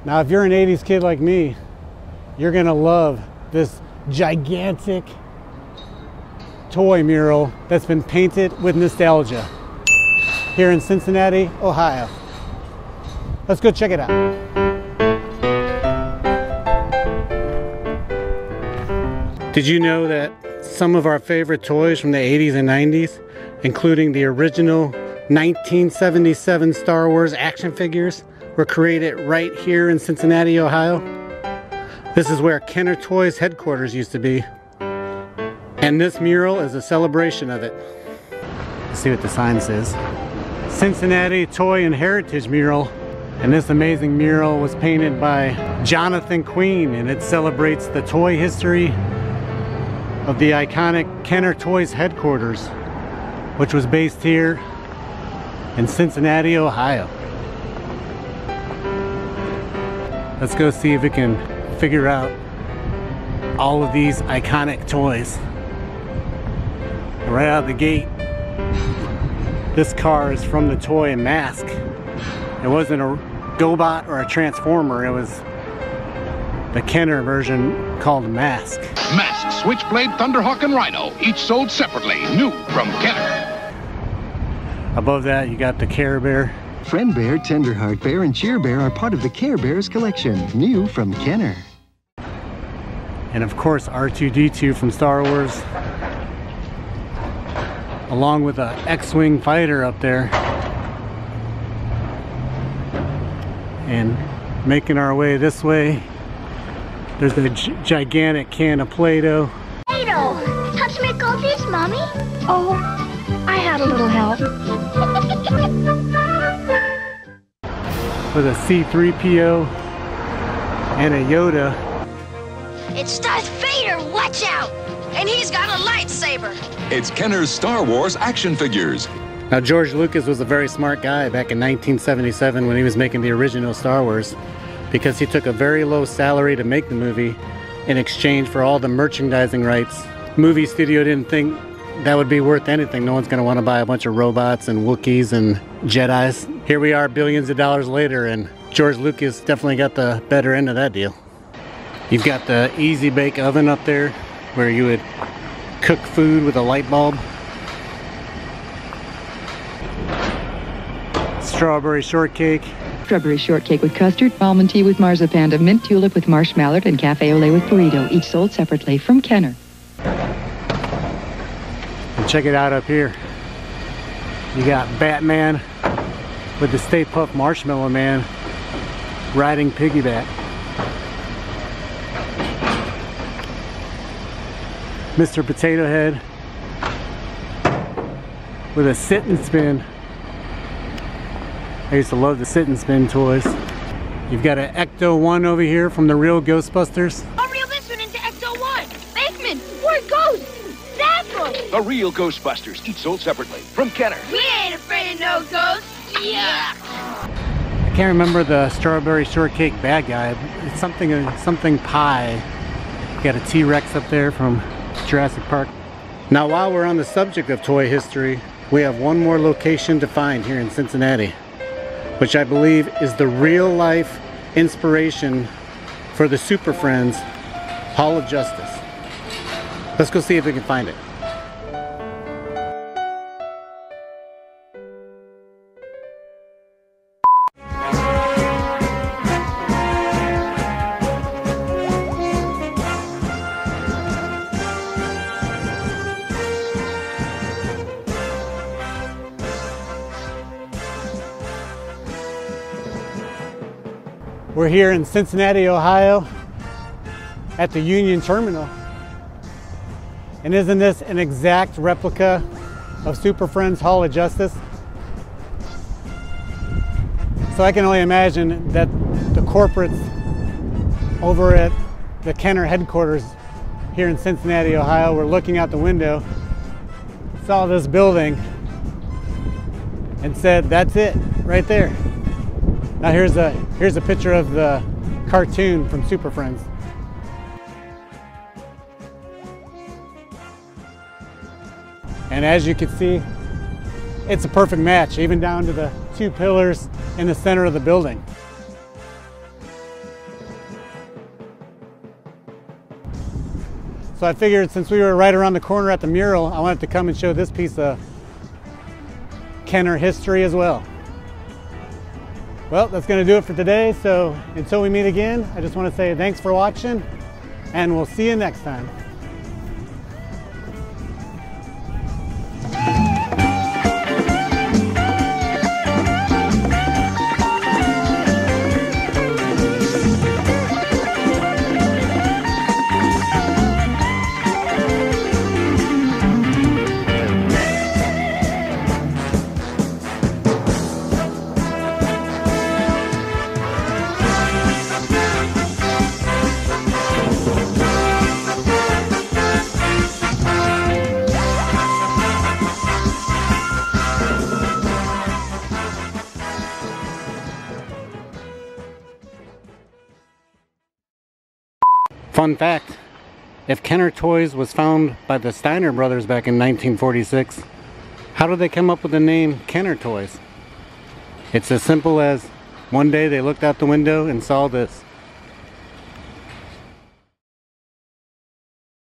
Now, if you're an 80s kid like me, you're gonna love this gigantic toy mural that's been painted with nostalgia here in Cincinnati, Ohio. Let's go check it out. Did you know that some of our favorite toys from the 80s and 90s, including the original 1977 Star Wars action figures, were created right here in Cincinnati, Ohio? This is where Kenner Toys headquarters used to be. And this mural is a celebration of it. Let's see what the sign says. Cincinnati Toy and Heritage Mural. And this amazing mural was painted by Jonathan Queen, and it celebrates the toy history of the iconic Kenner Toys headquarters, which was based here in Cincinnati, Ohio. Let's go see if we can figure out all of these iconic toys. Right out of the gate, this car is from the toy Mask. It wasn't a GoBot or a Transformer, it was the Kenner version called Mask. Mask, Switchblade, Thunderhawk, and Rhino, each sold separately, new from Kenner. Above that, you got the Care Bear. Friend Bear, Tenderheart Bear, and Cheer Bear are part of the Care Bears collection, new from Kenner. And of course, R2-D2 from Star Wars, along with a X-Wing fighter up there. And making our way this way, there's a gigantic can of Play-Doh. Play-Doh! Help me make all this, Mommy. Oh, I had a little help. With a C-3PO and a Yoda. It's Darth Vader, watch out! And he's got a lightsaber. It's Kenner's Star Wars action figures. Now, George Lucas was a very smart guy back in 1977 when he was making the original Star Wars, because he took a very low salary to make the movie in exchange for all the merchandising rights. Movie studio didn't think that would be worth anything. No one's going to want to buy a bunch of robots and Wookiees and Jedis. Here we are billions of dollars later, and George Lucas definitely got the better end of that deal. You've got the Easy Bake Oven up there where you would cook food with a light bulb. Strawberry shortcake. Strawberry shortcake with custard, almond tea with marzipan, mint tulip with marshmallow, and cafe au lait with burrito, each sold separately from Kenner. And check it out up here. You got Batman with the Stay Puft Marshmallow Man riding piggyback. Mr. Potato Head with a sit and spin. I used to love the sit and spin toys. You've got an Ecto-1 over here from the real Ghostbusters. I'll reel this one into Ecto-1. Bakeman, where it goes? That's one. The real Ghostbusters, each sold separately from Kenner. We ain't afraid of no ghosts. Yeah. I can't remember the strawberry shortcake bad guy. It's something pie. You got a T-Rex up there from Jurassic Park. Now, while we're on the subject of toy history, we have one more location to find here in Cincinnati, which I believe is the real-life inspiration for the Super Friends Hall of Justice. Let's go see if we can find it. We're here in Cincinnati, Ohio at the Union Terminal. And isn't this an exact replica of Super Friends Hall of Justice? So I can only imagine that the corporates over at the Kenner headquarters here in Cincinnati, Ohio, were looking out the window, saw this building, and said, that's it, right there. Now here's a picture of the cartoon from Super Friends. And as you can see, it's a perfect match, even down to the two pillars in the center of the building. So I figured since we were right around the corner at the Mural, I wanted to come and show this piece of Kenner history as well. Well, that's going to do it for today. So until we meet again, I just want to say thanks for watching, and we'll see you next time. Fun fact, if Kenner Toys was found by the Steiner brothers back in 1946, how did they come up with the name Kenner Toys? It's as simple as one day they looked out the window and saw this.